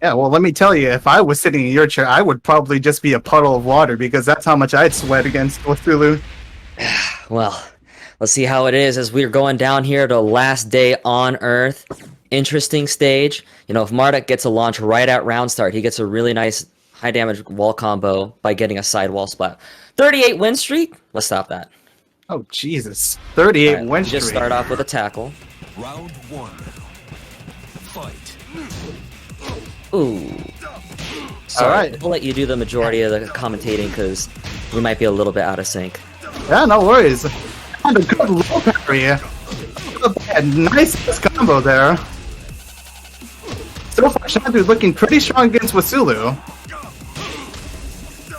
Yeah, well, let me tell you, if I was sitting in your chair, I would probably just be a puddle of water because that's how much I'd sweat against Wasulu. Well, let's see how it is as we're going down here to last day on Earth. Interesting stage. You know, if Marduk gets a launch right at round start, he gets a really nice high damage wall combo by getting a side wall splat. 38 win streak. Let's stop that. Oh, Jesus. 38 Right, win streak. just start off with a tackle. Round one. Fight. Ooh. Sorry, Alright. we'll let you do the majority of the commentating because we might be a little bit out of sync. Yeah, no worries. And a good low parry. Nice combo there. So far, Shaundude looking pretty strong against Wasulu.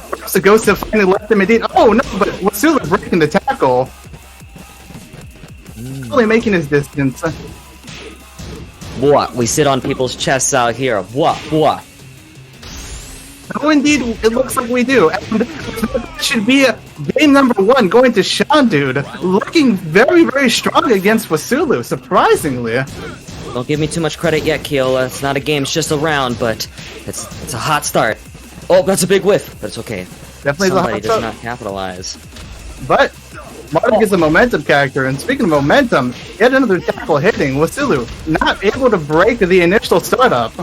Perhaps the Ghost have finally left him indeed. Oh no, but Wasulu breaking the tackle. Really making his distance. What? We sit on people's chests out here. What? Oh, indeed, it looks like we do. And that should be game number 1 going to Shaundude. Looking very, very strong against Wasulu, surprisingly. Don't give me too much credit yet, Keola. It's not a game, it's just a round, but it's a hot start. Oh, that's a big whiff, but it's okay. Definitely Somebody the does hot not capitalize. But Marduk is a momentum character, and speaking of momentum, yet another tackle hitting. Wasulu not able to break the initial startup,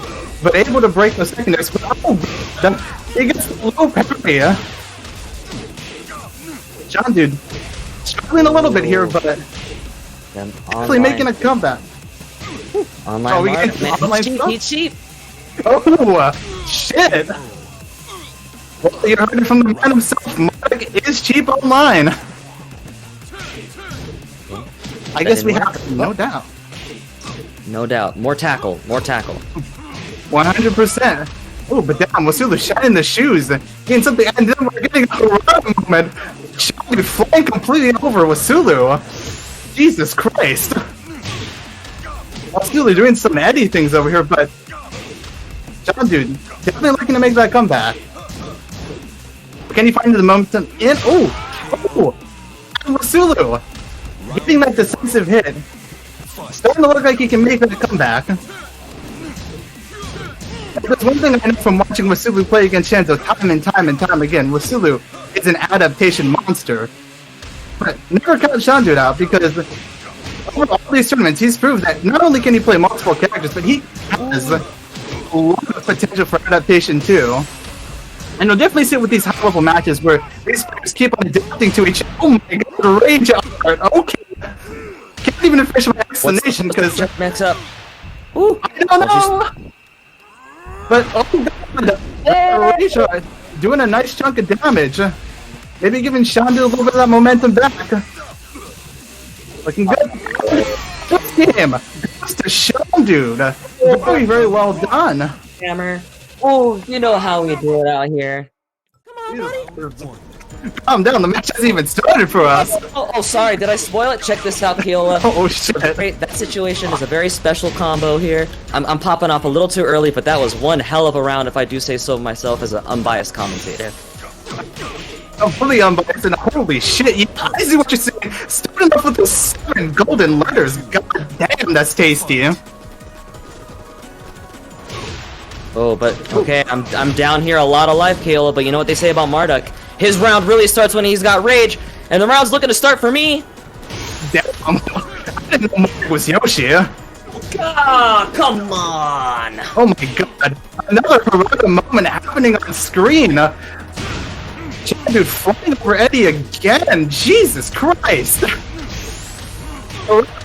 but able to break the secondary. Oh, he gets the low parry. Shaundude struggling a little bit here, but Then actually making a comeback. Online Oh, we Marduk, get man, online he's cheap, stuff? he's cheap. Oh, shit! Well, you heard it from the man himself. Marduk is cheap online. I guess we have to, no doubt. No doubt. More tackle, 100%. Oh, but damn, Wasulu shining the shoes. Getting something, and then we're getting a run movement. Shaundude flying completely over Wasulu. Jesus Christ. Wasulu doing some Eddie things over here, but Shaundude definitely looking to make that comeback. Can he find the momentum in? Oh! Wasulu getting that decisive hit. Starting to look like he can make that comeback. There's one thing I know from watching Wasulu play against Shanto time and time again. Wasulu is an adaptation monster. But never count Shaundude out because over all these tournaments, he's proved that not only can he play multiple characters, but he has a lot of potential for adaptation too. And you'll definitely see it with these high-level matches where these players keep on adapting to each other. Oh my god, the rage art. Okay. Can't even finish my explanation because Mix up. Ooh, I don't know. But oh god, the rage art doing a nice chunk of damage. Maybe giving Shaundude a little bit of that momentum back. Looking good. Good game. Goes to Shaundude. Very, very well done. Hammer. Oh, you know how we do it out here. Calm down, the match hasn't even started for us. Oh, sorry, did I spoil it? Check this out, Keola. Oh shit. Great, that situation is a very special combo here. I'm popping off a little too early, but that was one hell of a round if I do say so myself as an unbiased commentator. I'm fully unbiased and holy shit, yeah, I see what you're saying. Starting off with those 7 golden letters. God damn, that's tasty. Oh, but okay, I'm down here a lot of life, Keola, but you know what they say about Marduk? His round really starts when he's got rage, and the round's looking to start for me. Damn, I didn't know Marduk was Yoshi. Ah, come on! Oh my god, another heroic moment happening on screen. Shaundude flying over Eddie again. Jesus Christ.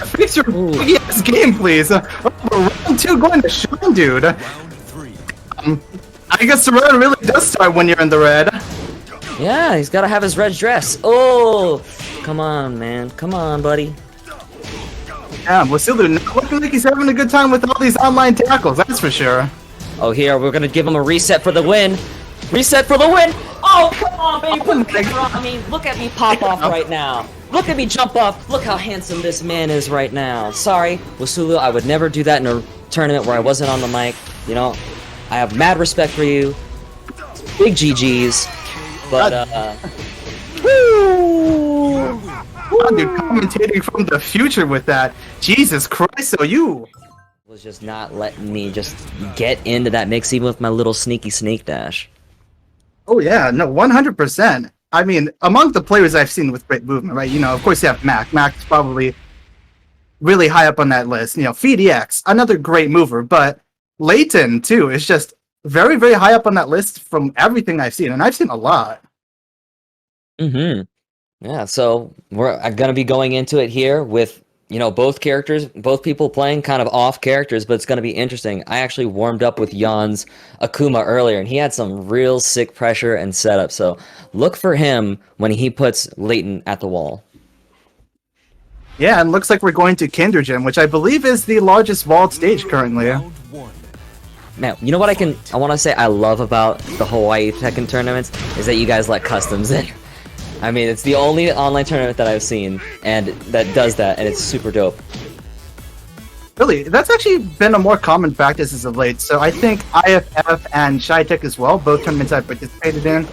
Fix your big ass game, please. Round 2 going to Shaundude. I guess the round really does start when you're in the red. Yeah, he's gotta have his red dress. Oh, come on, man. Come on, buddy. Yeah, Wasulu not looking like he's having a good time with all these online tackles, that's for sure. Oh, here, we're gonna give him a reset for the win. Reset for the win! Oh, come on, baby! Put the finger on me. Look at me pop off right now. Look at me jump up. Look how handsome this man is right now. Sorry, Wasulu, I would never do that in a tournament where I wasn't on the mic. You know, I have mad respect for you. Big GG's. But, Woo! Dude, commentating from the future with that. Jesus Christ, so you... Was just not letting me just get into that mix even with my little sneaky snake dash. Oh yeah, no, 100%. I mean, among the players I've seen with great movement, right? You know, of course you have Mac. Mac's probably really high up on that list. You know, FDX, another great mover, but Leighton too is just very, very high up on that list from everything I've seen, and I've seen a lot. Yeah, so we're gonna be going into it here with, you know, both characters, both people playing kind of off characters, but it's gonna be interesting. I actually warmed up with Yawn's Akuma earlier, and he had some real sick pressure and setup, so look for him when he puts Leighton at the wall. Yeah, and looks like we're going to Kinder Gym, which I believe is the largest walled stage currently. Round one. Man, you know what I want to say I love about the Hawaii Tekken tournaments is that you guys let customs in. I mean, it's the only online tournament that I've seen and that does that, and it's super dope. Really, that's actually been a more common practice as of late. So I think IFF and ShyTech as well, both tournaments I've participated in,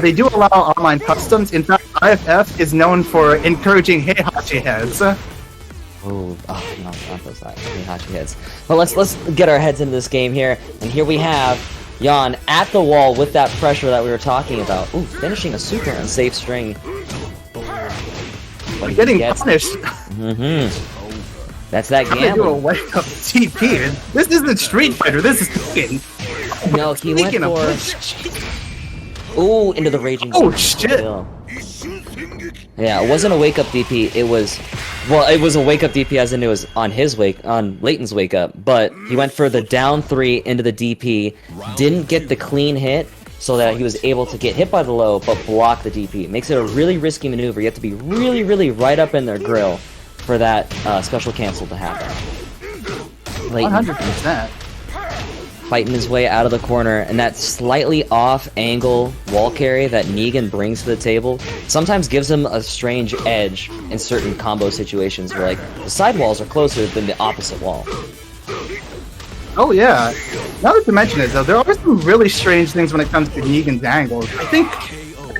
they do allow online customs. In fact, IFF is known for encouraging Heihachi heads. Oh no, not those Heihachi heads. But let's get our heads into this game here, and here we have Yawn at the wall with that pressure that we were talking about. Ooh, finishing a super unsafe string. But getting punished. That's that How they do a gamble. wake up TP. This isn't Street Fighter. This is Tekken. No, he went Speaking of for. which, Ooh, into the raging. Oh, Super shit. kill. Yeah, it wasn't a wake up DP. It was, well, it was a wake up DP as in it was on Leighton's wake up. But he went for the down 3 into the DP, didn't get the clean hit, so that he was able to get hit by the low, but block the DP. It makes it a really risky maneuver. You have to be really, really right up in their grill for that special cancel to happen. Leighton 100%. fighting his way out of the corner, and that slightly off angle wall carry that Negan brings to the table sometimes gives him a strange edge in certain combo situations where, like, the side walls are closer than the opposite wall. Oh yeah. Now that you mention it, though, there are some really strange things when it comes to Negan's angles. I think,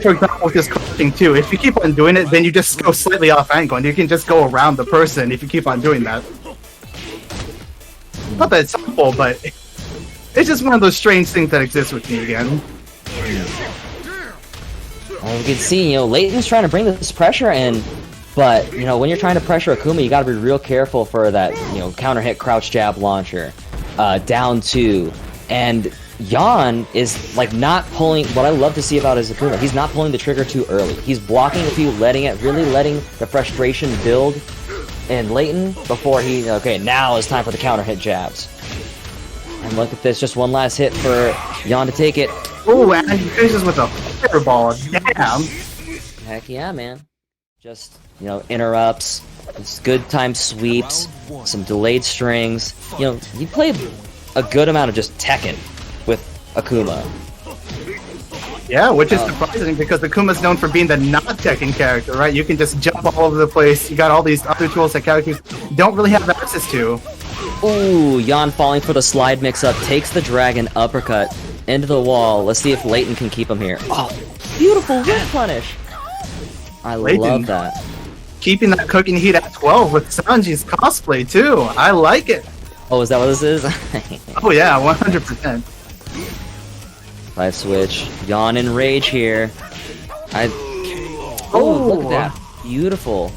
for example, with this crouching too, if you keep on doing it, then you just go slightly off angle, and you can just go around the person if you keep on doing that. Not that it's simple, but it's just one of those strange things that exist with Negan. Well, we can see, you know, Leighton's trying to bring this pressure in, but, you know, when you're trying to pressure Akuma, you gotta be real careful for that, you know, counter hit crouch jab launcher. Down 2. And Yawn is, like, not pulling, what I love to see about his Akuma, he's not pulling the trigger too early. He's blocking a few, really letting the frustration build in Leighton before he, okay, now it's time for the counter hit jabs. And look at this, just one last hit for Yawn to take it. Oh, and he finishes with a fireball. Damn. Heck yeah, man. Just, you know, interrupts, it's good time sweeps, some delayed strings. You know, you played a good amount of just Tekken with Akuma. Yeah, which is surprising because Akuma's known for being the not Tekken character, right? You can just jump all over the place. You got all these other tools that characters don't really have access to. Ooh, Yawn falling for the slide mix-up, takes the dragon uppercut into the wall. Let's see if Leighton can keep him here. Oh, beautiful whip punish! I Leighton love that. keeping that cooking heat at 12 with Sanji's cosplay, too. I like it. Oh, is that what this is? Oh, yeah, 100%. Live switch. Yawn in rage here. Oh, look at that. Beautiful.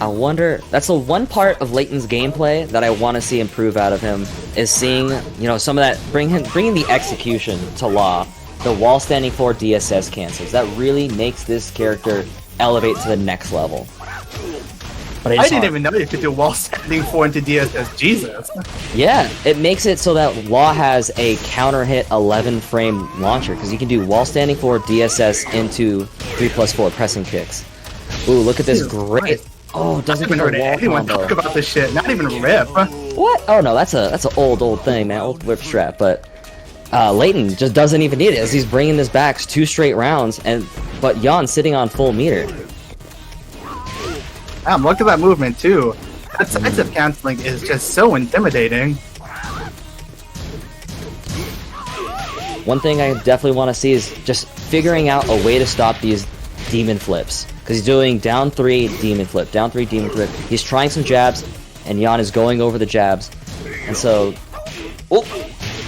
I wonder, that's the one part of Leighton's gameplay that I want to see improve out of him, is seeing, you know, some of that, bringing the execution to law, the wall standing for DSS cancels. That really makes this character elevate to the next level. But I didn't even know you could do wall standing 4 into DSS. Jesus. Yeah, it makes it so that Law has a counter hit 11 frame launcher, because you can do wall standing 4 DSS into 3+4 pressing kicks. Ooh, look at this great. Oh, doesn't I haven't heard anyone combo. talk about this shit. Not even Rip. What? Oh no, that's an old thing, man. Old whip strap. But Leighton just doesn't even need it, as he's bringing this back 2 straight rounds, but Yawn sitting on full meter. Damn, look at that movement too. That sidestep canceling is just so intimidating. One thing I definitely want to see is just figuring out a way to stop these demon flips. Because he's doing down 3, demon flip, down 3, demon flip. He's trying some jabs, and Yawn is going over the jabs. And so,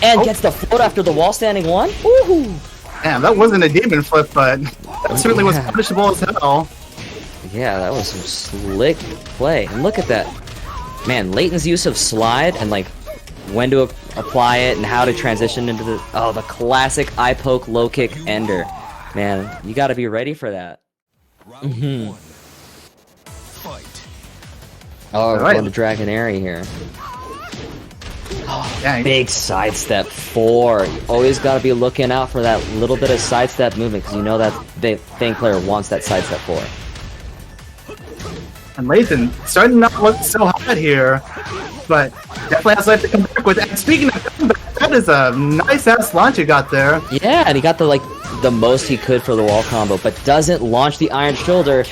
and gets the float after the wall standing one. Woohoo! Damn, that wasn't a demon flip, but that certainly was punishable as hell. Yeah, that was some slick play. And look at that. Man, Layton's use of slide and like when to apply it and how to transition into the classic eye poke low kick ender. Man, you gotta be ready for that. Round 1. Fight. Oh, we're Right. going to Dragonary here. Dang. Big sidestep 4. You always gotta be looking out for that little bit of sidestep movement because you know that the Thing player wants that sidestep 4. And Layton starting to not look so hot here, but definitely has life to come back with. And speaking of comeback, that is a nice-ass launch you got there. Yeah, and he got the most he could for the wall combo, but doesn't launch the Iron Shoulder.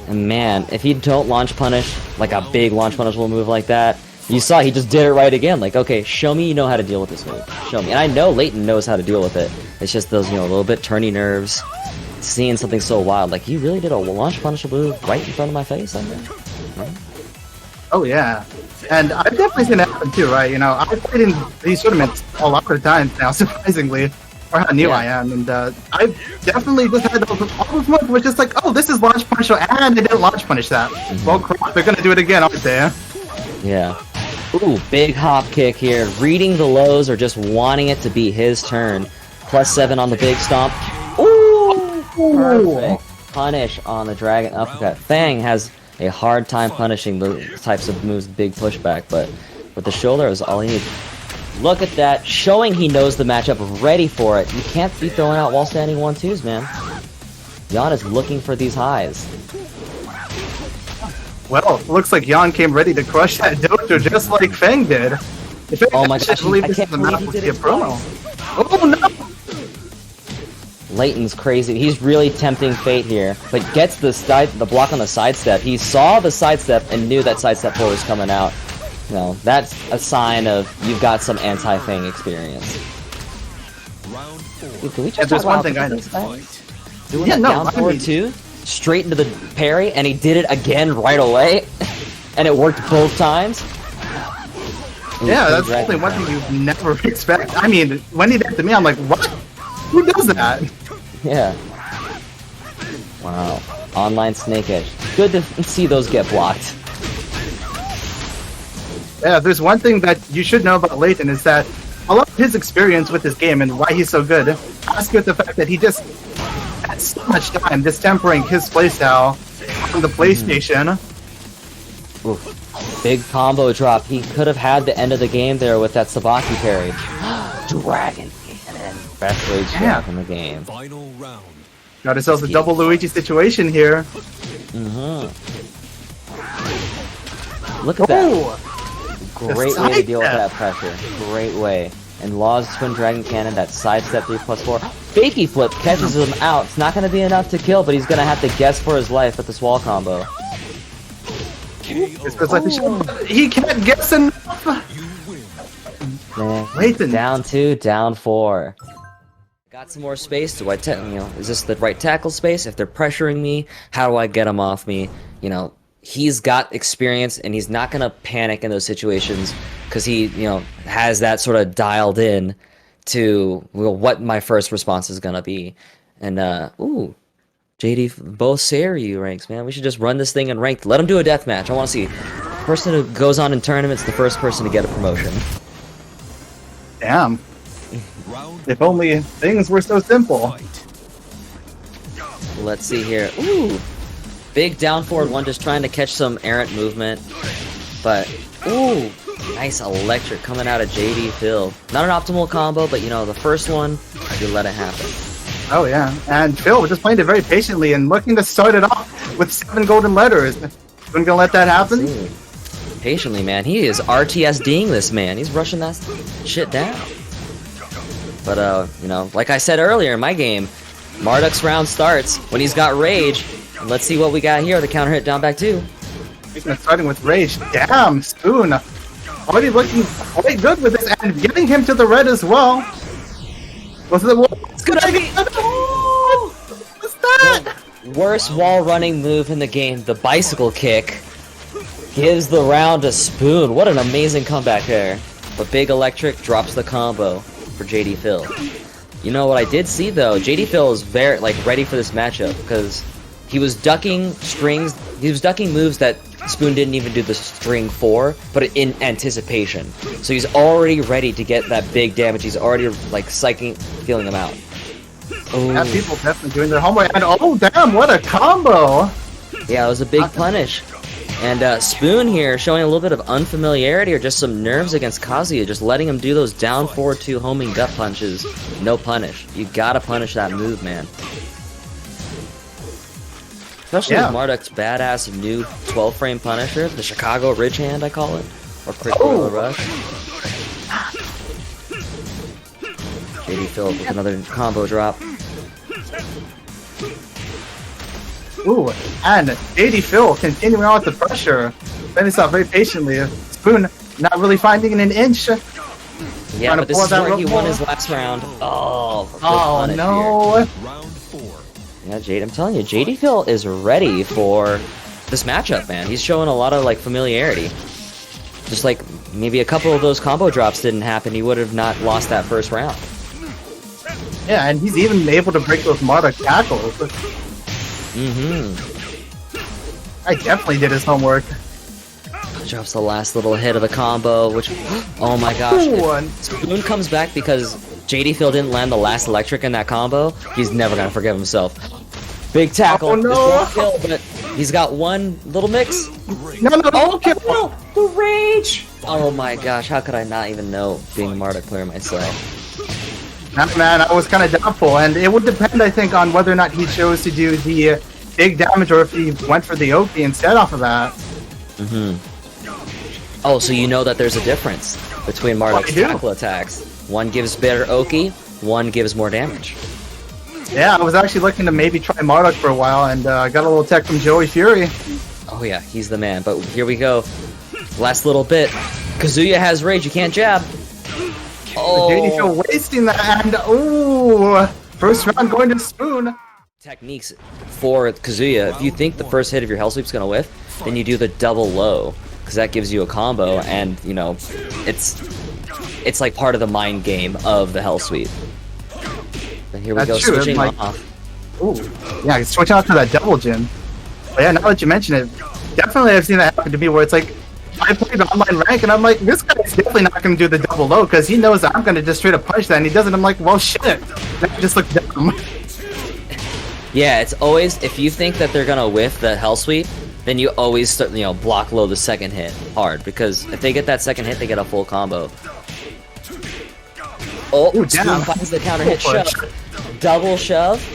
And man, if you don't launch punish, like a big launch punishable move like that, you saw he just did it right again. Like, okay, show me you know how to deal with this move. Show me. And I know Layton knows how to deal with it. It's just those, little bit turny nerves. Seeing something so wild. Like, you really did a launch punishable move right in front of my face like that? Oh yeah, and I've definitely seen it happen too, right? I've played in these tournaments a lot of times now, surprisingly, or how new I am, and I've definitely just had all those moments where it's just like, oh, this is launch punish, and they didn't launch punish that. Well, crap, they're gonna do it again, aren't they? Yeah. Ooh, big hop kick here. Reading the lows or just wanting it to be his turn. +7 on the big stomp. Ooh! Perfect. Punish on the dragon uppercut. Fang has a hard time punishing the types of moves, big pushback, but with the shoulder is all he needs. Look at that, showing he knows the matchup, ready for it. You can't be throwing out wall standing 1-2s, man. Yawn is looking for these highs. Well, looks like Yawn came ready to crush that dojo just like Fang did. If Oh my gosh, I believe I this can't is the believe map he with did the it promo. Oh no! Layton's crazy. He's really tempting fate here, but gets the block on the sidestep. He saw the sidestep and knew that sidestep 4 was coming out. That's a sign of you've got some anti-Fang experience. Round 4. Dude, can we just Yeah, there's talk one about thing I know. this guy? Fight. Doing Yeah, that no, down I forward mean- 2, straight into the parry, and he did it again right away, and it worked both times. Yeah, that's definitely one thing you'd never expect. I mean, when he did it to me, I'm like, what? Who does that? Yeah. Wow. Online Snake Edge. Good to see those get blocked. Yeah, there's one thing that you should know about Layton is that a lot of his experience with this game and why he's so good has to do with the fact that he just had so much time distempering his playstyle on the PlayStation. Oof. Big combo drop. He could have had the end of the game there with that Sabaki parry. Dragon Cannon. Best rage drop in the game. Final round. Got ourselves a double Luigi situation here. Look at that. Oh! Great way to deal with that pressure. Great way. And Law's Twin Dragon Cannon, that sidestep 3+4. Fakey flip catches him out. It's not going to be enough to kill, but he's going to have to guess for his life with this wall combo. It's like he can't guess enough. You win. Man, Layton. down 2, down 4. Got some more space. Do I, is this the right tackle space? If they're pressuring me, how do I get them off me? He's got experience, and he's not gonna panic in those situations because he, has that sort of dialed in to what my first response is gonna be. And ooh, JD, both Seiryu ranks, man. We should just run this thing in ranked. Let him do a deathmatch. I want to see. Person who goes on in tournaments, the first person to get a promotion. Damn. Round If only things were so simple. fight. Let's see here. Ooh. Big down forward one, just trying to catch some errant movement. But, ooh, nice electric coming out of JDPhil. Not an optimal combo, but the first one, you let it happen. Oh yeah, and Phil was just playing it very patiently and looking to start it off with 7 golden letters. Wasn't gonna let that happen. Patiently, man. He is RTSDing this man. He's rushing that shit down. But, like I said earlier in my game, Marduk's round starts when he's got rage. And let's see what we got here. The counter hit down back 2. Starting with rage. Damn, Spoon. Already looking quite good with this and getting him to the red as well. Was it It's gonna be... What's that? Worst wall running move in the game, the bicycle kick. Gives the round to Spoon. What an amazing comeback there. But Big Electric drops the combo for JDPhil. You know what I did see though? JDPhil is very ready for this matchup because he was ducking strings. He was ducking moves that Spoon didn't even do the string for, but in anticipation. So he's already ready to get that big damage. He's already feeling him out. Yeah, people definitely doing their homework. And oh damn, what a combo! Yeah, it was a big punish. And Spoon here showing a little bit of unfamiliarity or just some nerves against Kazuya, just letting him do those down forward 2 homing gut punches. No punish. You gotta punish that move, man. Especially with Marduk's badass new 12-frame Punisher, the Chicago Ridge Hand, I call it. Or Quick Gorilla Rush. JDPhil with another combo drop. Ooh, and JDPhil continuing on with the pressure. Finish off very patiently. Spoon not really finding an inch. Yeah, but this is where he won his last round. Oh, no. Round 4. Yeah, Jade, I'm telling you, JDPhil is ready for this matchup, man. He's showing a lot of familiarity. Just maybe a couple of those combo drops didn't happen, he would have not lost that first round. Yeah, and he's even able to break those Marduk tackles. I definitely did his homework. Drops the last little hit of the combo, which, oh my gosh. If Spoon comes back because JDPhil didn't land the last electric in that combo, he's never gonna forgive himself. Big tackle. Oh no! This won't kill, but he's got one little mix. No, kill! No, the rage! Oh my gosh, how could I not even know being a Marduk player myself? Man, I was kind of doubtful, and it would depend, I think, on whether or not he chose to do the big damage or if he went for the Oki instead off of that. Oh, so you know that there's a difference between Marduk's tackle attacks. One gives better Oki, one gives more damage. Yeah, I was actually looking to maybe try Marduk for a while, and got a little tech from Joey Fury. Oh yeah, he's the man. But here we go. Last little bit. Kazuya has rage, you can't jab. Oh. JDPhil wasting that, and ooh, first round going to Spoon. Techniques for Kazuya. If you think the first hit of your Hell Sweep's gonna whiff, then you do the double low, because that gives you a combo, and you know, it's like part of the mind game of the Hell Sweep. And here we go, switching off. Ooh, yeah, switching off to that double gym. But yeah, now that you mention it, definitely I've seen that happen to me where it's like, I played the online rank and I'm like, this guy's definitely not going to do the double low because he knows that I'm going to just straight up punch that, and he doesn't. I'm like, well, shit. That just looks dumb. Yeah, it's always, if you think that they're going to whiff the Hell Sweep, then you always start, you know, block low the second hit hard, because if they get that second hit, they get a full combo. Oh, ooh, Spoon finds the counter hit shove. Double shove.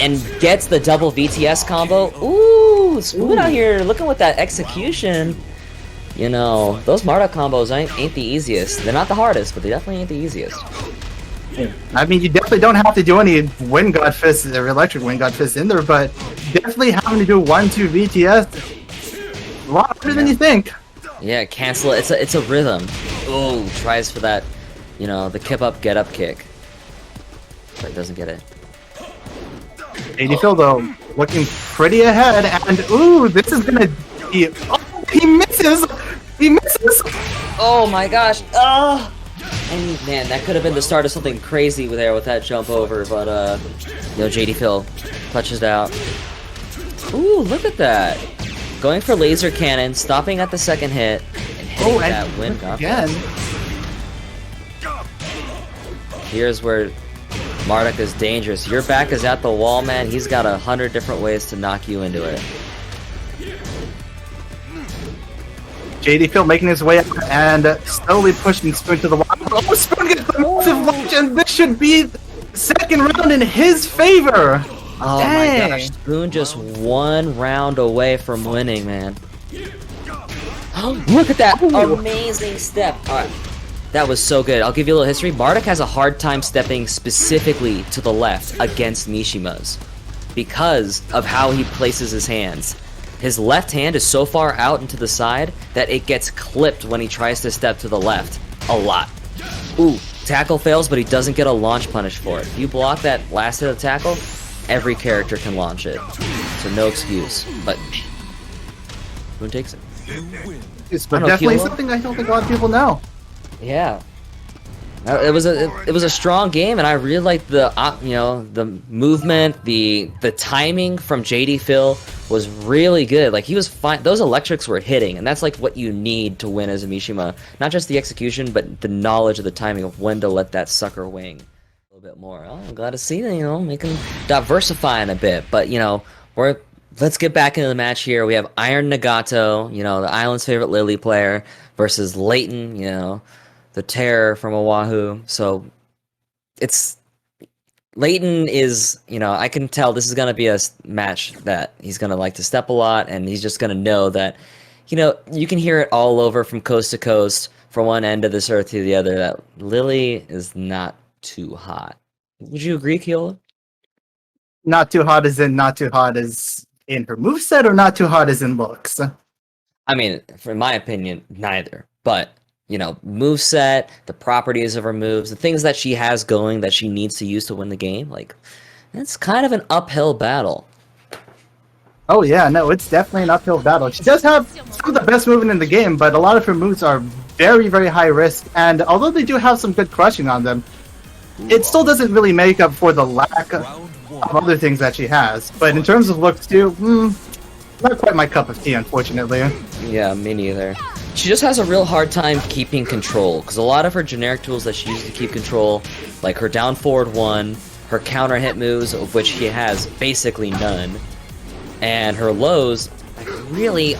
And gets the double VTS combo. Ooh, Spoon out here looking with that execution. You know, those Marduk combos ain't the easiest. They're not the hardest, but they definitely ain't the easiest. I mean, you definitely don't have to do any Wind God Fists or Electric Wind God Fists in there, but definitely having to do 1-2 VTS, a lot harder than you think. Yeah, cancel it. It's a rhythm. Ooh, tries for that, you know, the kip up, get up kick. But doesn't get it. JDPhil though, looking pretty ahead, and ooh, this is gonna be. Oh, he misses! He misses! Oh my gosh! Oh! And man, that could have been the start of something crazy there with that jump over, but you know, JDPhil clutches out. Ooh, look at that! Going for laser cannon, stopping at the second hit, and hitting that wind again. Here's where Marduk is dangerous. Your back is at the wall, man. He's got 100 different ways to knock you into it. JDPhil making his way up and slowly pushing Spoon to the wall. Oh, Spoon gets the massive launch, and this should be second round in his favor. Oh my gosh, Spoon just 1 round away from winning, man. Look at that amazing step. All right. That was so good. I'll give you a little history. Marduk has a hard time stepping specifically to the left against Mishima's because of how he places his hands. His left hand is so far out and to the side that it gets clipped when he tries to step to the left. A lot. Ooh, tackle fails, but he doesn't get a launch punish for it. If you block that last hit of tackle, every character can launch it. So no excuse. But Moon takes it. You win. It's but I don't know, definitely Kilo? something I don't think a lot of people know. Yeah. It was a strong game, and I really liked the the movement, the timing from JDPhil was really good. Like he was fine. Those electrics were hitting, and that's like what you need to win as a Mishima. Not just the execution, but the knowledge of the timing of when to let that sucker wing a little bit more. Oh, I'm glad to see that, making diversifying a bit. But let's get back into the match here. We have IronNagato, the island's favorite Lily player, versus Leighton, the terror from Oahu. So it's Leighton is, I can tell this is going to be a match that he's going to like to step a lot, and he's just going to know that, you can hear it all over from coast to coast, from one end of this earth to the other, that Lily is not too hot. Would you agree, Keola? Not too hot as in not too hot as in her moveset, or not too hot as in looks? I mean, in my opinion, neither. But moveset, the properties of her moves, the things that she has going that she needs to use to win the game, like, it's kind of an uphill battle. Oh yeah, no, it's definitely an uphill battle. She does have some of the best movement in the game, but a lot of her moves are very, very high risk, and although they do have some good crushing on them, it still doesn't really make up for the lack of other things that she has. But in terms of looks too, not quite my cup of tea, unfortunately. Yeah, me neither. She just has a real hard time keeping control, because a lot of her generic tools that she uses to keep control, like her down forward one, her counter hit moves, of which she has basically none, and her lows, really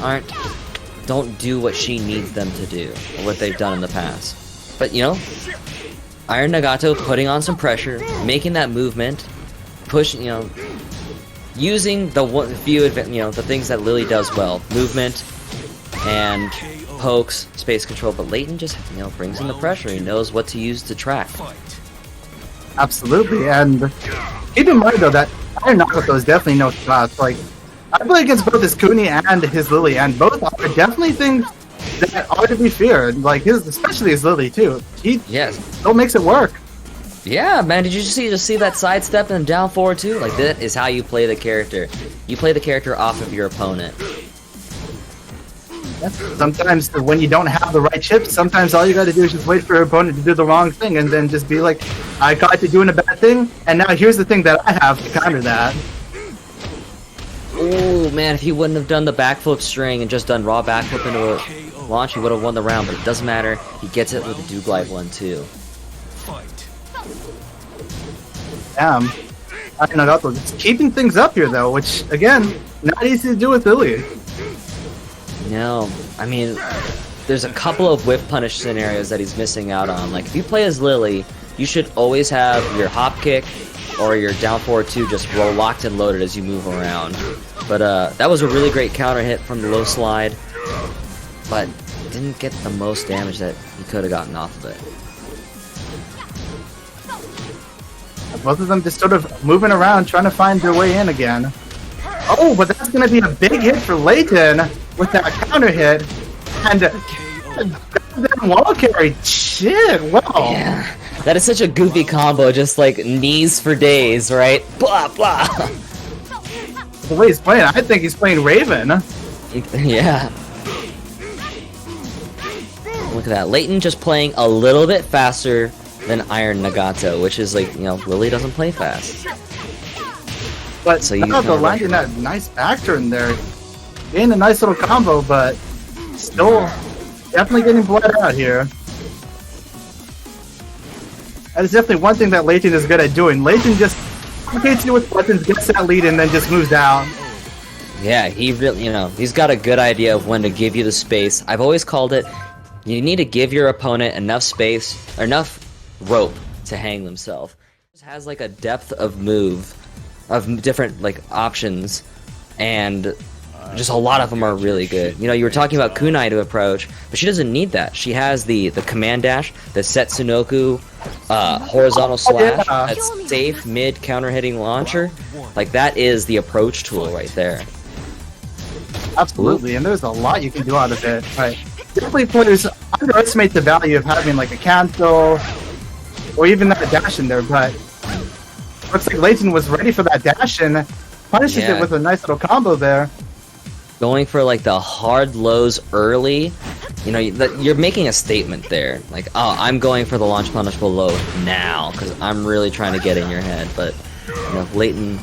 don't do what she needs them to do, or what they've done in the past. But, IronNagato putting on some pressure, making that movement, pushing, using the the things that Lily does well, movement, and pokes, space control, but Leighton just, brings in the pressure. He knows what to use to track. Absolutely, and keep in mind though that IronNagato is definitely no slouch. Like, I play against both his Kuni and his Lily, and both are definitely things that are to be feared. Like especially his Lily too. He still makes it work. Yeah, man, did you just see that sidestep and down forward too? Like, that is how you play the character. You play the character off of your opponent. Sometimes when you don't have the right chips, sometimes all you gotta do is just wait for your opponent to do the wrong thing, and then just be like, I caught you doing a bad thing, and now here's the thing that I have to counter that. Oh man, if he wouldn't have done the backflip string and just done raw backflip into a launch, he would have won the round, but it doesn't matter. He gets it with a do-glide one too. Damn. IronNagato just keeping things up here though, which again, not easy to do with Lily. No, I mean, there's a couple of whip punish scenarios that he's missing out on. Like, if you play as Lily, you should always have your hop kick or your down forward 2 just roll locked and loaded as you move around. But that was a really great counter hit from the low slide, but didn't get the most damage that he could have gotten off of it. Both of them just sort of moving around, trying to find their way in again. Oh, but that's going to be a big hit for Leighton with that counter hit. And that wall carry. Shit, wow. Yeah, that is such a goofy combo, just like knees for days, right? Blah, blah. The way he's playing, I think he's playing Raven. Yeah. Look at that. Leighton just playing a little bit faster than IronNagato, which is like, Lily doesn't play fast. But so you landing that nice back turn there. Getting a nice little combo, but still definitely getting bled out here. That is definitely one thing that Leighton is good at doing. Leighton just complicates you with buttons, gets that lead, and then just moves out. Yeah, he really, he's got a good idea of when to give you the space. I've always called it, you need to give your opponent enough space, or enough rope to hang themselves. It has like a depth of move, of different options, and just a lot of them are really good. You were talking about kunai to approach, but she doesn't need that. She has the command dash, the Setsunoku horizontal slash, that's safe mid counter hitting launcher. Like, that is the approach tool right there. Absolutely, and there's a lot you can do out of it. Right. Definitely players underestimate the value of having like a cancel or even that dash in there, but looks like Leighton was ready for that dash and punishes it with a nice little combo there. going for like the hard lows early, you know, you're making a statement there. Like, oh, I'm going for the launch punishable low now because I'm really trying to get in your head. But you know, Leighton,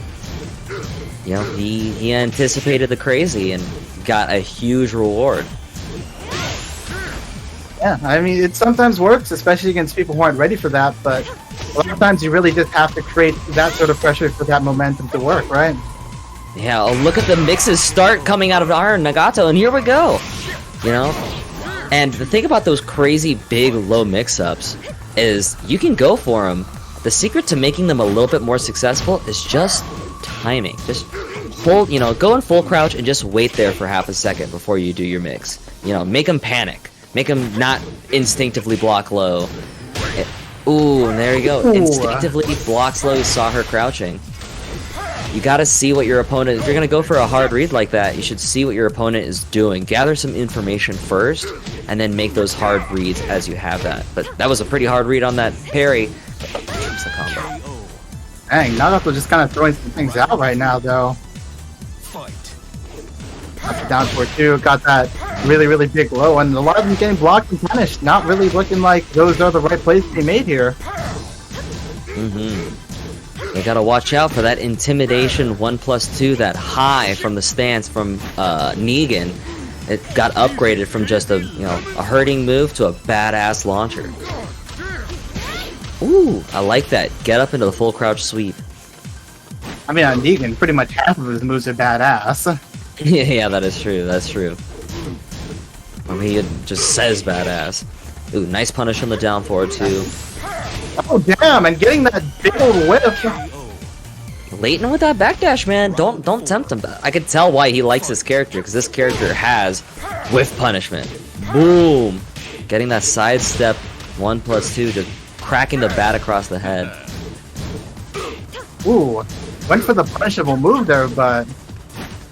you know, he anticipated the crazy and got a huge reward. Yeah, I mean, it sometimes works, especially against people who aren't ready for that, but a lot of times you really just have to create that sort of pressure for that momentum to work, right? Yeah, oh, look at the mixes start coming out of IronNagato, and here we go! You know? And the thing about those crazy big low mix-ups is you can go for them. The secret to making them a little bit more successful is just timing. Just hold, you know, go in full crouch and just wait there for half a second before you do your mix. You know, make them panic. Make them not instinctively block low. Ooh, and there you go. Ooh. Instinctively blocks low. You saw her crouching. You gotta see what your opponent... If you're gonna go for a hard read like that, you should see what your opponent is doing. Gather some information first, and then make those hard reads as you have that. But that was a pretty hard read on that parry. That's the combo. Dang, Nagato just kind of throwing some things out right now, though. Got the down for 2, got that really, really big low, and a lot of them getting blocked and punished. Not really looking like those are the right plays to be made here. You gotta watch out for that intimidation 1+2, that high from the stance from Negan. It got upgraded from just a a hurting move to a badass launcher. Ooh, I like that. Get up into the full crouch sweep. I mean, on Negan, pretty much half of his moves are badass. Yeah, that is true. That's true. I mean, he just says badass. Ooh, nice punish on the down forward too. Oh damn! And getting that big old whiff. Leighton with that backdash, man. Don't tempt him. I could tell why he likes this character, because this character has whiff punishment. Boom! Getting that sidestep 1+2, just cracking the bat across the head. Ooh, went for the punishable move there, but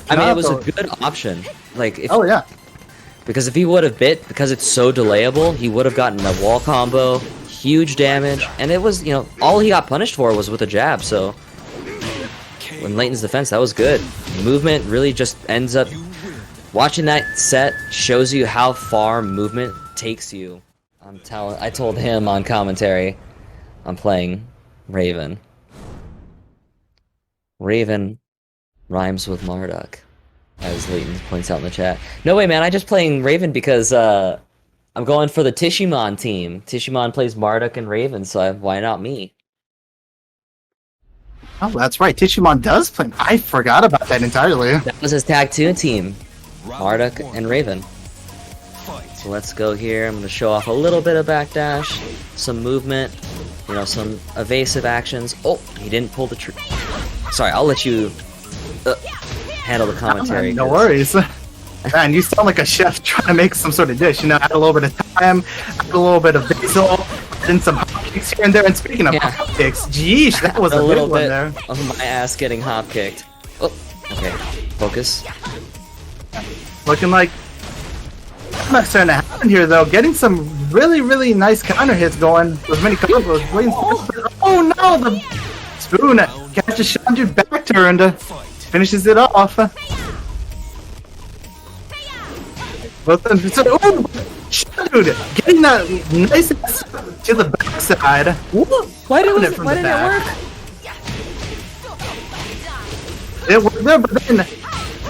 I mean, it was a good option. Like, if, oh yeah, because if he would have bit, because it's so delayable, he would have gotten a wall combo, huge damage, and it was, all he got punished for was with a jab, so in Leighton's defense, that was good. Movement really just ends up... Watching that set shows you how far movement takes you. I told him on commentary, I'm playing Raven. Raven rhymes with Marduk, as Leighton points out in the chat. No way, man, I'm just playing Raven because I'm going for the Tishimon team. Tishimon plays Marduk and Raven, so why not me? oh that's right. Tishimon does play. I forgot about that entirely. That was his tag 2 team, Marduk and Raven. So let's go here. I'm going to show off a little bit of backdash, some movement, some evasive actions. Oh, he didn't pull the trigger. Sorry, I'll let you handle the commentary. No worries. Man, you sound like a chef trying to make some sort of dish. Add a little bit of thyme, add a little bit of basil, and some hotcakes here and there. And speaking of hotcakes, geesh, that was a little big one bit there. of my ass getting hop kicked. Oh, okay. Focus. Looking like not starting to happen here though. Getting some really, really nice counter hits going with many combos. Oh no, the spoon catches Shaundude back turned, finishes it off. But then, oh, Shaundude getting that nice to the backside. Why didn't it work? It worked there, but then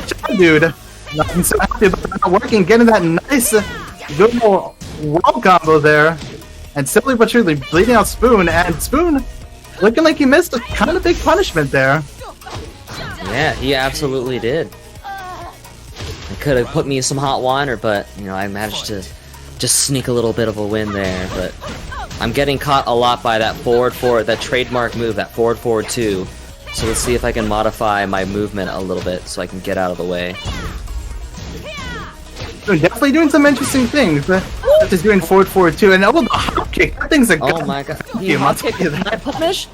Shaundude, nothing so happy about it not working, getting that nice good wall combo there, and simply but truly bleeding out Spoon, and Spoon looking like he missed a kind of big punishment there. Yeah, he absolutely did. He could have put me some hot water, but I managed to just sneak a little bit of a win there. But I'm getting caught a lot by that that trademark move, that forward 2. So let's see if I can modify my movement a little bit so I can get out of the way. Definitely doing some interesting things. Just doing forward 2, and the hop kick. That thing's a oh my god! He hop kicked. Can I punish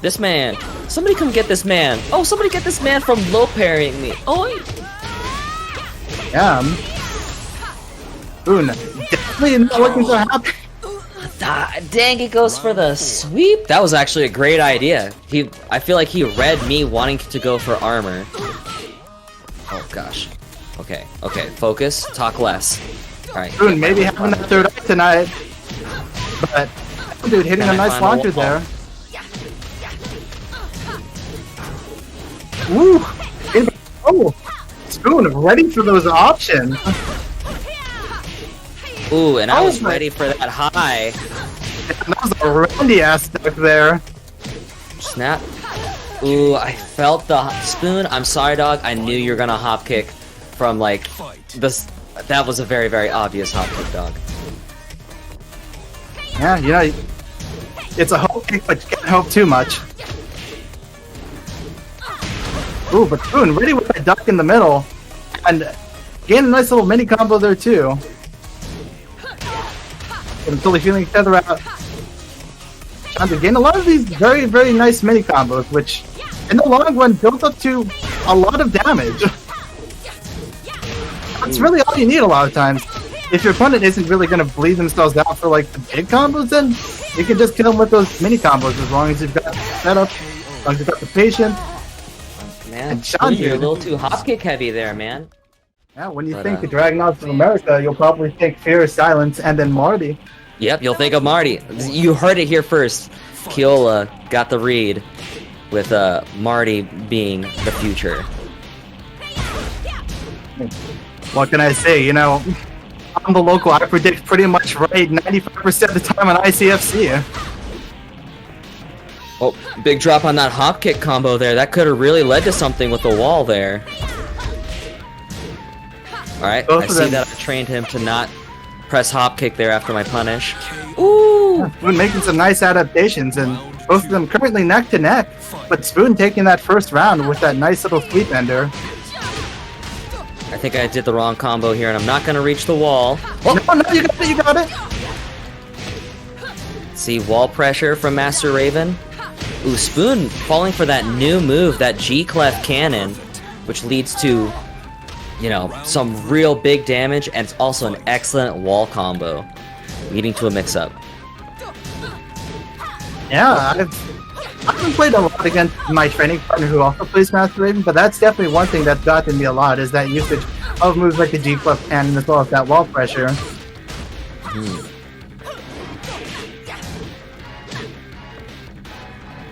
this man? Somebody come get this man! Oh, somebody get this man from low parrying me! Oh. Yeah. Spoon definitely not looking so happy. Dang, he goes for the sweep. That was actually a great idea. I feel like he read me wanting to go for armor. Oh gosh. Okay, okay, focus, talk less. Alright. Spoon maybe having that third eye tonight. But, dude, hitting Can a I nice find a launcher wall? there. Woo! Oh! Spoon ready for those options. Ooh, and I Oh was my- ready for that high. That was a Randy ass stuck there. Snap. Ooh, I felt the Spoon. I'm sorry, dog. I knew you were gonna hop kick from like this. That was a very, very obvious hop kick, dog. Yeah, you know, it's a hope kick, but you can't hope too much. Ooh, but Spoon ready with that duck in the middle. And getting a nice little mini combo there too. I'm totally feeling each other out. Shaundude getting a lot of these very, very nice mini combos, which in the long run built up to a lot of damage. That's really all you need a lot of times. If your opponent isn't really going to bleed themselves out for like the big combos, then you can just kill them with those mini combos as long as you've got the setup, as long as you've got the patience. Man, And Spoon, you're a Shaundude. little too hop kick heavy there, man. Yeah, when you But, think the Dragonauts of America, you'll probably think Fear of Silence and then Marty. Yep, you'll think of Marty. You heard it here first. Keola got the read with Marty being the future. What can I say? You know, I'm the local. I predict pretty much right 95% of the time on ICFC. Oh, big drop on that hop kick combo there. That could have really led to something with the wall there. Alright, Both I of see them. that I trained him to not press hop kick there after my punish. Ooh! Spoon making some nice adaptations, and both of them currently neck to neck. But Spoon taking that first round with that nice little sweep ender. I think I did the wrong combo here, and I'm not gonna reach the wall. No, no, you got it, you got it. See, wall pressure from Master Raven. Ooh, Spoon falling for that new move, that G-Clef Cannon, which leads to, you know, some real big damage, and it's also an excellent wall combo, leading to a mix-up. Yeah, I haven't played a lot against my training partner who also plays Master Raven, but that's definitely one thing that's gotten me a lot, is that usage of moves like the G-Clef Cannon as well as that wall pressure.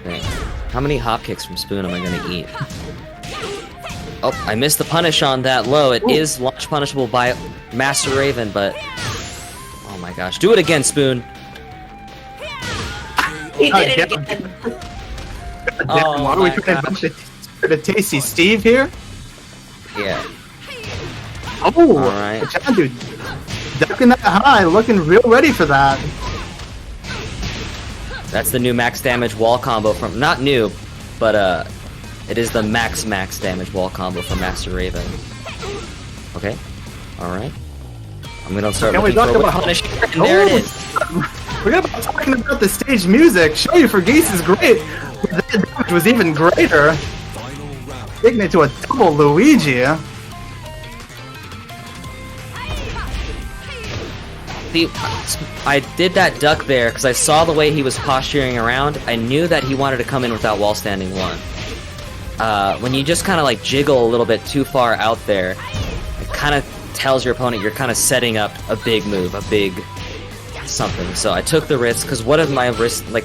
Dang. How many hop kicks from Spoon am I gonna eat? Oh, I missed the punish on that low. It is launch punishable by Master Raven, but... Oh my gosh. Do it again, Spoon! He did it again! Damn, Oh why are we my trying to gosh. bunch the Tasty Steve here? Yeah. Oh, Alright. Shaundude ducking that high, looking real ready for that. That's the new max damage wall combo from... Not new, but it is the max damage wall combo from Master Raven. Okay. Alright. I'm gonna start Can we looking talk for a about- punish, and there it is! We're gonna be talking about the stage music. Show You for Geese is great, but that damage was even greater. Final round. Taking it to a double Luigi. See, I did that duck there because I saw the way he was posturing around. I knew that he wanted to come in with that wall standing one. When you just kind of like jiggle a little bit too far out there, it kind of tells your opponent you're kind of setting up a big move, a big something. So I took the risk because what if my wrist, like,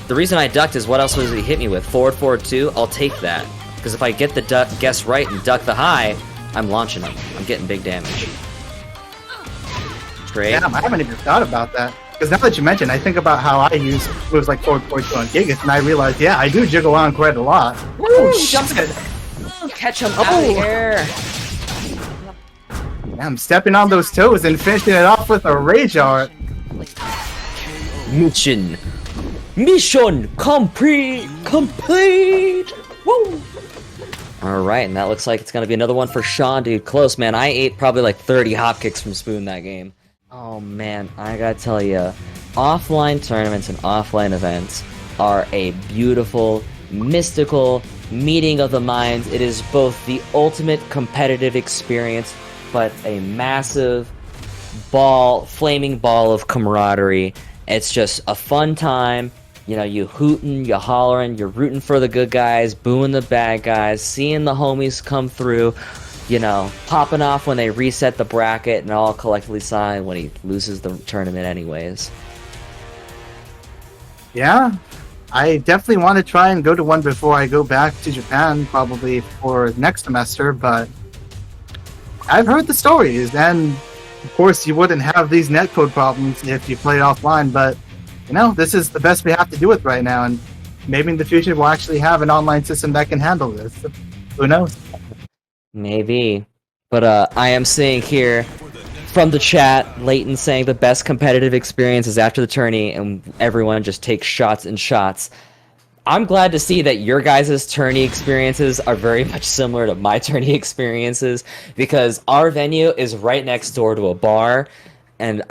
the reason I ducked is what else was he hit me with? Forward 2? I'll take that. Because if I get the guess right and duck the high, I'm launching him. I'm getting big damage. Straight. Damn, I haven't even thought about that. Because now that you mention, I think about how I use moves like forward 2 on Gigas, and I realize, yeah, I do jiggle on quite a lot. Woo! shit. Catch him out of the air. Yeah, I'm stepping on those toes and finishing it off with a Rage Art. Mission complete. Woo! All right, and that looks like it's gonna be another one for Shaundude. Close, man. I ate probably like 30 hop kicks from Spoon that game. Oh man, I gotta tell you, offline tournaments and offline events are a beautiful, mystical meeting of the minds. It is both the ultimate competitive experience, but a massive flaming ball of camaraderie. It's just a fun time. You know, you hooting, you hollering, you're rooting for the good guys, booing the bad guys, seeing the homies come through. you know, popping off when they reset the bracket and all collectively sigh when he loses the tournament anyways. Yeah, I definitely want to try and go to one before I go back to Japan, probably for next semester, but I've heard the stories, and of course you wouldn't have these netcode problems if you played offline, but you know, this is the best we have to do it right now, and maybe in the future we'll actually have an online system that can handle this. Who knows? Maybe. But I am seeing here from the chat, Leighton saying the best competitive experience is after the tourney, and everyone just takes shots and shots. I'm glad to see that your guys' tourney experiences are very much similar to my tourney experiences, because our venue is right next door to a bar, and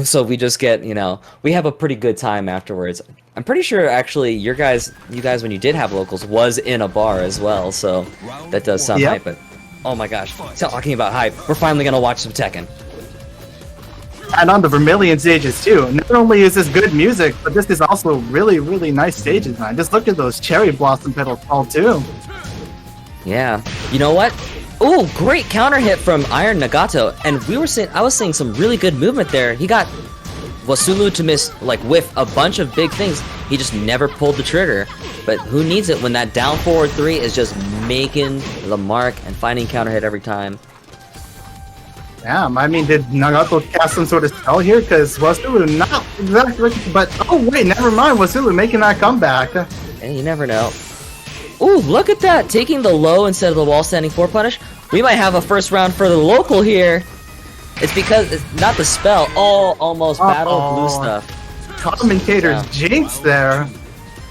so we just get, you know, we have a pretty good time afterwards. I'm pretty sure, actually, you guys, when you did have locals, was in a bar as well, so that does sound hype, but oh my gosh, talking about hype, we're finally gonna watch some Tekken. And on the Vermilion stages too. Not only is this good music, but this is also really, really nice stage design. Just look at those cherry blossom petals fall too. Yeah. You know what? Ooh, great counter hit from IronNagato, and I was seeing some really good movement there. He got Wasulu to miss, like, whiff a bunch of big things. He just never pulled the trigger. But who needs it when that down forward 3 is just making the mark and finding counter hit every time? Damn, I mean, did Nagato cast some sort of spell here? Because Wasulu not exactly, but oh wait, never mind. Wasulu making that comeback. Hey, you never know. Ooh, look at that! Taking the low instead of the wall standing 4 punish. We might have a first round for the local here. It's because it's not the spell. Oh, almost battle blue stuff. Commentator's jinx there.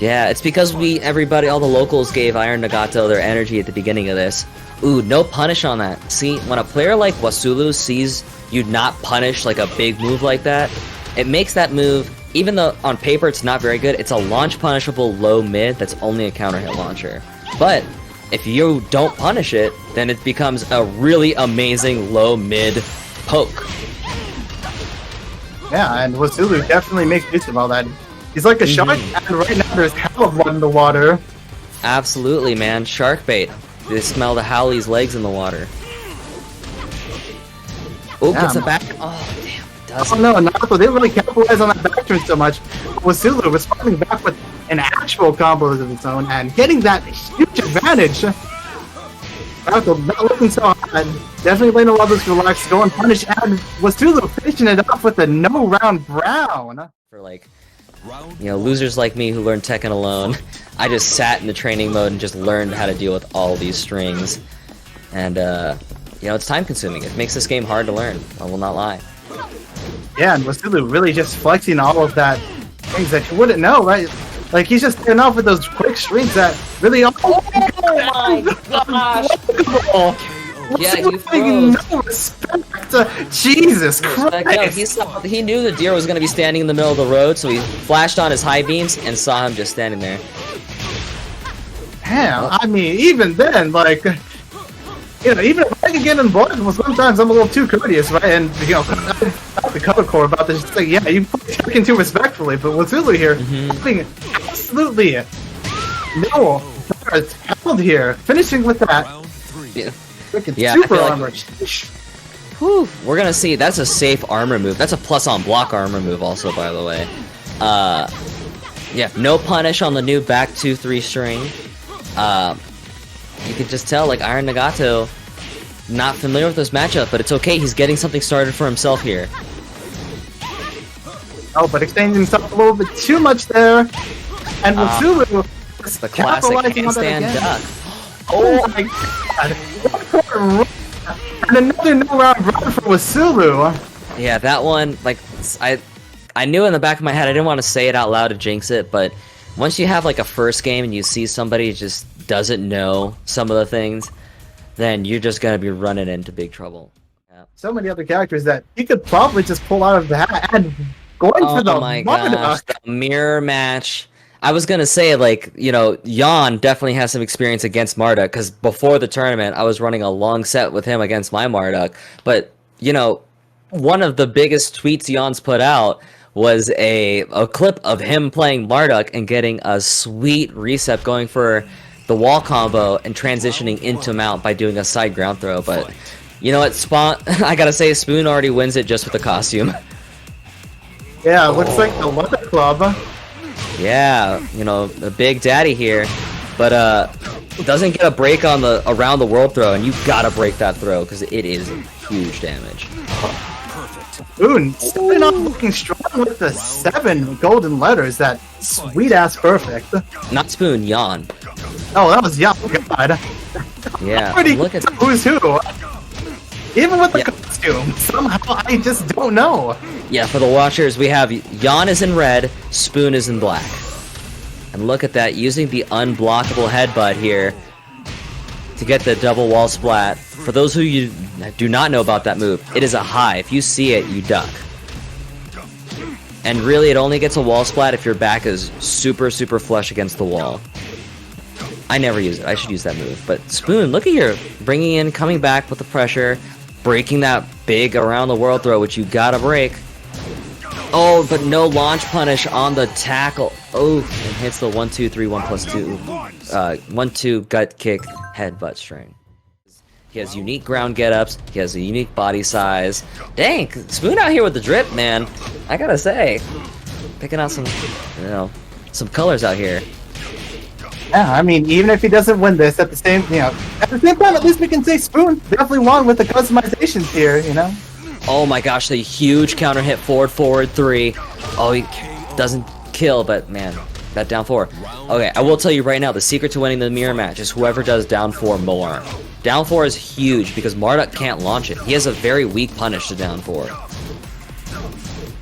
Yeah, it's because all the locals gave IronNagato their energy at the beginning of this. Ooh, no punish on that. See, when a player like Wasulu sees you not punish like a big move like that, it makes that move, even though on paper it's not very good, it's a launch punishable low mid that's only a counter hit launcher. But if you don't punish it, then it becomes a really amazing low mid poke. Yeah, and Wasulu definitely makes use of all that. He's like a shark, and right now there's hell of blood in the water. Absolutely, man. Shark bait. They smell the Howley's legs in the water. Oh, gets it back. Oh, damn. Doesn't. Oh no, Naruto didn't really capitalize on that back turn so much. Wasulu responding back with an actual combo of its own and getting that huge advantage. Naruto not looking so hot. Definitely letting the levels relax, go and punish, and Wasulu finishing it off with a no-round brown. For like, you know, losers like me who learned Tekken alone, I just sat in the training mode and just learned how to deal with all these strings. And, you know, it's time consuming. It makes this game hard to learn. I will not lie. Yeah, and Wasulu really just flexing all of that things that you wouldn't know, right? Like, he's just starting off with those quick strings that really are. Oh my gosh! Yeah, you froze. No respect. Jesus Christ. No, he knew the deer was going to be standing in the middle of the road, so he flashed on his high beams and saw him just standing there. Damn, I mean, even then, like, you know, even if I can get involved, well, sometimes I'm a little too courteous, right? And, you know, not the color core about this, just like, yeah, you play Tekken too respectfully, but Wasulu here, having absolutely no held here, finishing with that. Yeah, super armor. Whew, we're gonna see. That's a safe armor move. That's a plus on block armor move also, by the way. Yeah, no punish on the new back 2-3 string. You can just tell, like, IronNagato not familiar with this matchup, but it's okay. He's getting something started for himself here. Oh, but extending himself a little bit too much there. And Wasulu was the classic handstand duck. Oh my god. And another no-round run for Wasulu. Yeah, that one, like, I knew in the back of my head, I didn't want to say it out loud to jinx it, but once you have, like, a first game and you see somebody just doesn't know some of the things, then you're just gonna be running into big trouble. Yeah. So many other characters that you could probably just pull out of the hat and going for the the mirror match. I was gonna say, like, you know, Yawn definitely has some experience against Marduk, because before the tournament, I was running a long set with him against my Marduk. But, you know, one of the biggest tweets Yawn's put out was a clip of him playing Marduk and getting a sweet reset going for the wall combo and transitioning into mount by doing a side ground throw, but you know what, Spawn, I gotta say, Spoon already wins it just with the costume. Yeah, looks like the Leather Club. Yeah, you know, the Big Daddy here, but doesn't get a break on the around the world throw, and you gotta break that throw because it is huge damage. Spoon starting off looking strong with the 7 golden letters. That sweet ass perfect. Not Spoon, Yawn. Oh, that was Yawn. God. Yeah, Already look at who's who. Even with the Yeah. costume, somehow I just don't know. yeah. For the watchers, we have Yawn is in red, Spoon is in black, and look at that, using the unblockable headbutt here to get the double wall splat. For those who you do not know about that move, it is a high. If you see it, you duck. And really, it only gets a wall splat if your back is super flush against the wall. I never use it. I should use that move. But Spoon, look at your bringing in, coming back with the pressure, breaking that big around the world throw, which you gotta break. Oh, but no launch punish on the tackle. Oh, and hits the 1-2-3, 1+2, 1-2 gut kick headbutt string. He has unique ground get-ups. He has a unique body size. Dang, Spoon out here with the drip, man. I gotta say, picking out some, you know, some colors out here. Yeah, I mean, even if he doesn't win this, at the same time, at least we can say Spoon definitely won with the customizations here, you know? Oh my gosh, the huge counter hit forward 3. Oh, he doesn't kill, but man, that down 4. Okay, I will tell you right now, the secret to winning the mirror match is whoever does down 4 more. Down 4 is huge because Marduk can't launch it. He has a very weak punish to down 4.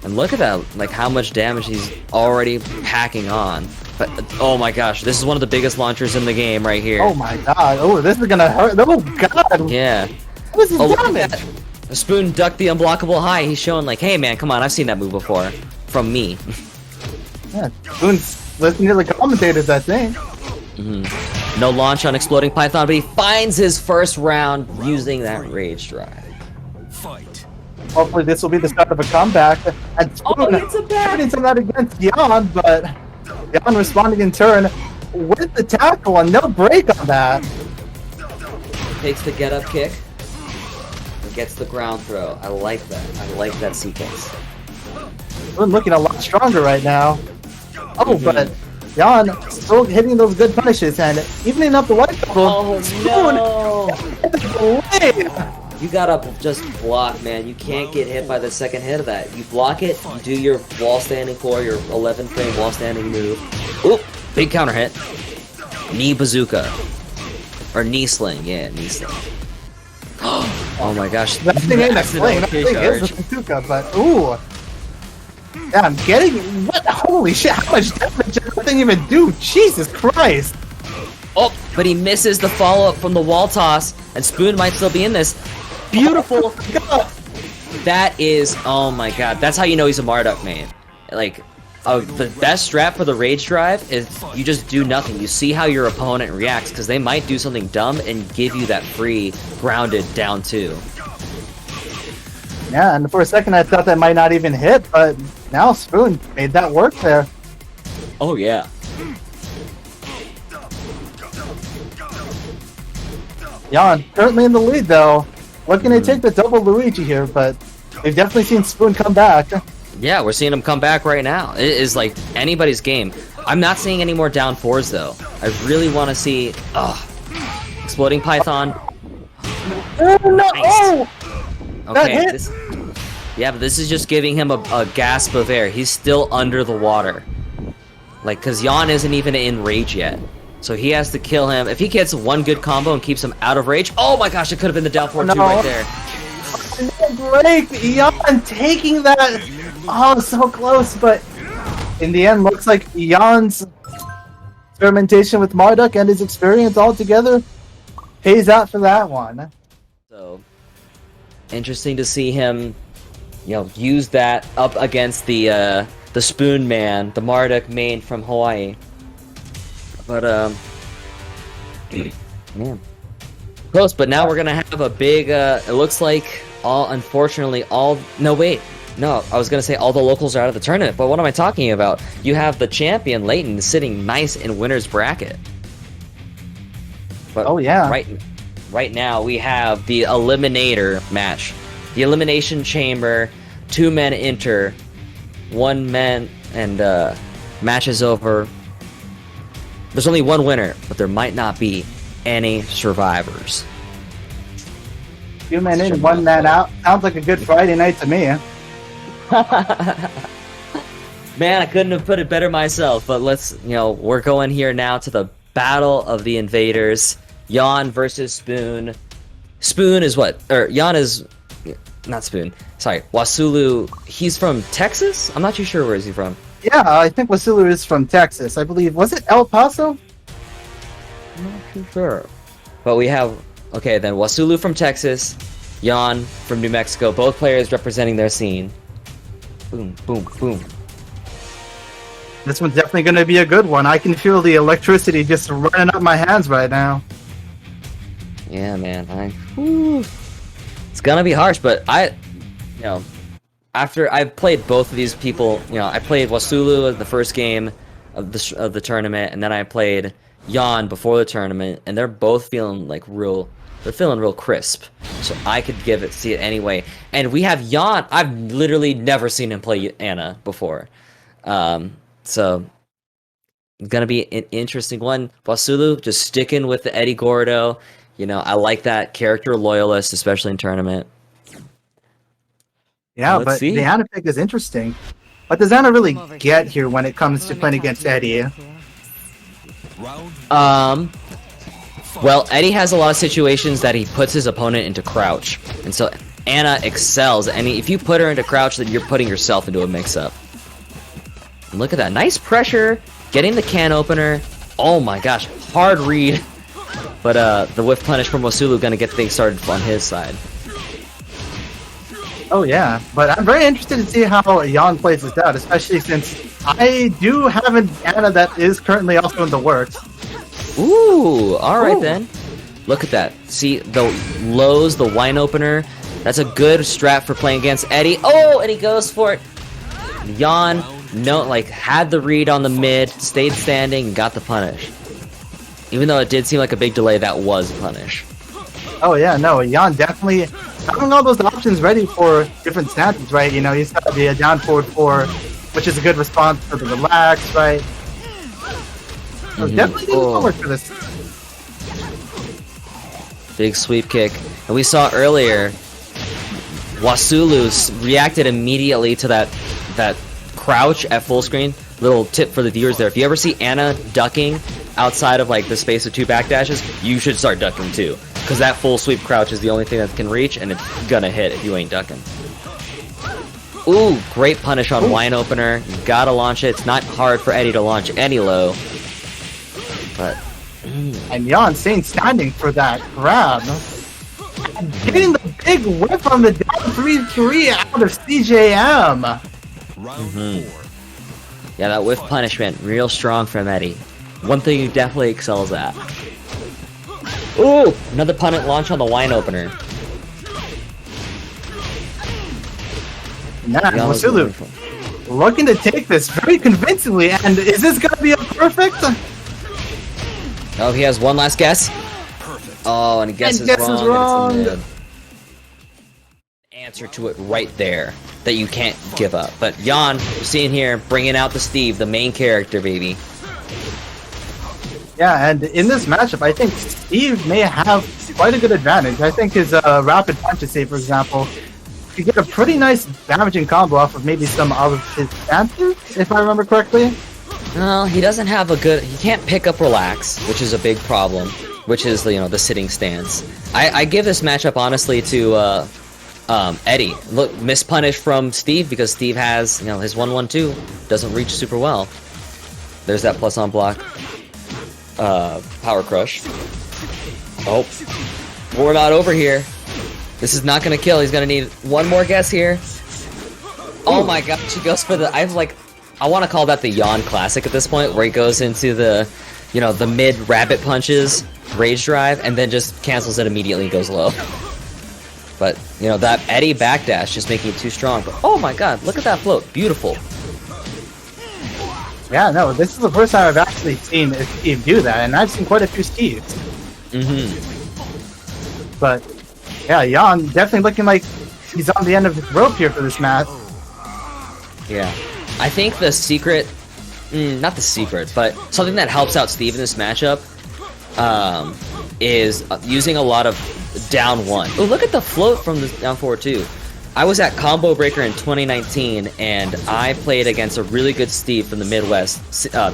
And look at that, like how much damage he's already packing on. But oh my gosh, this is one of the biggest launchers in the game right here. Oh my god, oh, this is gonna hurt. Oh god! Yeah. This is Oh, look at damage! that. Spoon ducked the unblockable high. He's showing like, hey man, come on, I've seen that move before. From me. Yeah, Spoon's listening to the commentators, I think. No launch on Exploding Python, but he finds his first round using that Rage Drive. Fight. Hopefully this will be the start of a comeback. And Spoon it's a back. shooting some of that against Yawn, but Yawn responding in turn with the tackle and no break on that. Takes the get up kick. And gets the ground throw. I like that. I like that sequence. Spoon looking a lot stronger right now. Oh, but Yawn still hitting those good punishes and evening up the white bubble. Oh no! Wait. You gotta just block, man. You can't get hit by the second hit of that. You block it, you do your wall standing core, your 11 frame wall standing move. Oop! Big counter hit. Knee bazooka. Or knee sling, yeah, knee sling. Oh my gosh. That thing ain't a sling, that thing is a bazooka, but ooh. Yeah, I'm getting what? Holy shit! How much damage did that thing even do? Jesus Christ! Oh, but he misses the follow-up from the wall toss, and Spoon might still be in this. Beautiful. God. That is, oh my god, that's how you know he's a Marduk main. Like, the best strat for the Rage Drive is you just do nothing. You see how your opponent reacts, because they might do something dumb and give you that free grounded down 2. Yeah, and for a second I thought that might not even hit, but now Spoon made that work there. Oh yeah. Yawn currently in the lead though. Looking to take the double Luigi here, but we've definitely seen Spoon come back. Yeah, we're seeing him come back right now. It is like anybody's game. I'm not seeing any more down 4s though. I really want to see Exploding Python. Oh no! Nice. Oh! That Okay, hit. yeah, but this is just giving him a gasp of air. He's still under the water. Like, because Yawn isn't even in rage yet. So he has to kill him. If he gets one good combo and keeps him out of rage, oh my gosh, it could have been the down 4-2 right there. No break! Yawn taking that! Oh, so close, but in the end, looks like Yawn's experimentation with Marduk and his experience altogether pays out for that one. So, interesting to see him, you know, use that up against the Spoon Man, the Marduk main from Hawaii. But, man. Close, but now we're gonna have a big, it looks like unfortunately, no wait. No, I was gonna say all the locals are out of the tournament, but what am I talking about? You have the champion, Leighton, sitting nice in winner's bracket. But Oh, yeah. right now we have the Eliminator match. The Elimination Chamber, 2 men enter, 1 man, and match is over. There's only 1 winner, but there might not be any survivors. 2 men in, 1 man out. Sounds like a good Friday night to me. Man, I couldn't have put it better myself, but let's, we're going here now to the Battle of the Invaders. Yawn versus Spoon. Spoon is what? Or Yawn is... Not Spoon. Sorry, Wasulu. He's from Texas? I'm not too sure where is he from. Yeah, I think Wasulu is from Texas. I believe, was it El Paso? I'm not too sure. But we have... Okay, then Wasulu from Texas. Yawn from New Mexico. Both players representing their scene. Boom, boom, boom. This one's definitely going to be a good one. I can feel the electricity just running up my hands right now. Yeah, man. It's gonna be harsh, but after I've played both of these people, I played Wasulu the first game of the tournament, and then I played Yawn before the tournament, and they're both feeling they're feeling real crisp. So I could see it anyway. And we have Yawn. I've literally never seen him play Anna before. So it's gonna be an interesting one. Wasulu just sticking with the Eddie Gordo. I like that character loyalist, especially in tournament. Yeah, Let's but see. the Anna pick is interesting. What does Anna really get here when it comes to playing against Eddie? Well, Eddie has a lot of situations that he puts his opponent into crouch, and so Anna excels. And if you put her into crouch, then you're putting yourself into a mix-up. And look at that, nice pressure, getting the can opener. Oh my gosh, hard read. But the whiff punish from Wasulu gonna get things started on his side. Oh yeah, but I'm very interested to see how Yawn plays this out, especially since I do have an Anna that is currently also in the works. Ooh, alright Ooh. then. Look at that. See, the lows, the wine opener. That's a good strat for playing against Eddie. Oh, and he goes for it. Yawn, had the read on the mid, stayed standing, and got the punish. Even though it did seem like a big delay, that was a punish. Oh yeah, no, Yawn definitely having all those options ready for different stances, right? He's got the down forward 4, which is a good response for the relax, right? So definitely doing homework for this. Big sweep kick. And we saw earlier, Wasulu reacted immediately to that crouch at full screen. Little tip for the viewers there. If you ever see Anna ducking outside of the space of 2 backdashes, you should start ducking too. Because that full sweep crouch is the only thing that can reach, and it's gonna hit if you ain't ducking. Ooh, great punish on wine opener. You gotta launch it. It's not hard for Eddie to launch any low. But And Yawn staying standing for that grab. And getting the big whip on the down 3-3 out of CJM. Round 4. yeah, that whiff punishment, real strong from Eddie. One thing he definitely excels at. Ooh, another punish launch on the wine opener. Nah, Wasulu looking to take this very convincingly, and is this gonna be a perfect? Oh, he has one last guess. Perfect. Oh, and he guesses And guesses wrong. And it's wrong. a mid. Answer to it right there that you can't give up. But Yawn, you're seeing here, bringing out the Steve, the main character, baby. Yeah, and in this matchup, I think Steve may have quite a good advantage. I think his rapid punches, say for example, could get a pretty nice damaging combo off of maybe some of his stances, if I remember correctly. No, he doesn't have a good... He can't pick up relax, which is a big problem, which is, the sitting stance. I give this matchup, honestly, to Eddie. Look, miss punish from Steve, because Steve has, his 1-1-2 doesn't reach super well. There's that plus on block. Power crush. Oh. We're not over here. This is not gonna kill. He's gonna need one more guess here. Oh my god, she goes for the... I want to call that the Yawn classic at this point, where he goes into the, the mid rabbit punches, rage drive, and then just cancels it immediately and goes low. But, that Eddie backdash just making it too strong. But, oh my god, look at that float. Beautiful. Yeah, no, this is the first time I've actually seen Steve do that, and I've seen quite a few Steves. But yeah, Yawn definitely looking like he's on the end of his rope here for this match. Yeah. I think the secret, not the secret, but something that helps out Steve in this matchup is using a lot of down one. Oh, look at the float from the down forward too. I was at Combo Breaker in 2019, and I played against a really good Steve from the Midwest,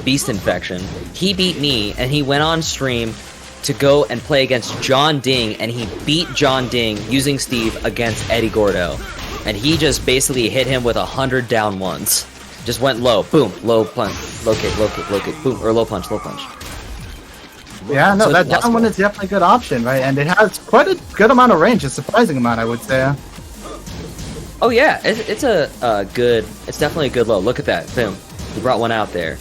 Beast Infection. He beat me, and he went on stream to go and play against John Ding, and he beat John Ding using Steve against Eddie Gordo. And he just basically hit him with 100 down ones. Just went low, boom, low punch, low kick, boom, or low punch, low punch. Yeah, no, So that it's down one is definitely a good option, right? And it has quite a good amount of range, a surprising amount, I would say. Oh yeah, it's a good, it's definitely a good low. Look at that, boom. He brought one out there.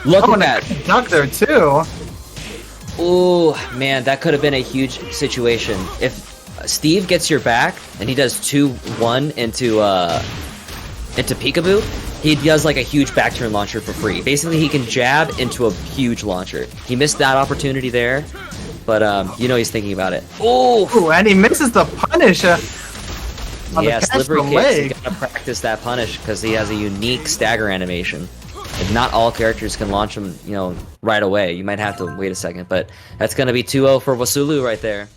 Look at that. Duck there too. Ooh, man, that could have been a huge situation. If Steve gets your back and he does 2-1 into Peekaboo, he does like a huge back turn launcher for free. Basically, he can jab into a huge launcher. He missed that opportunity there, but you know he's thinking about it. Ooh, and he misses the punish. Yeah, slippery kicks. You gotta practice that punish because he has a unique stagger animation. And not all characters can launch him, you know, right away. You might have to wait a second, but that's gonna be 2-0 for Wasulu right there.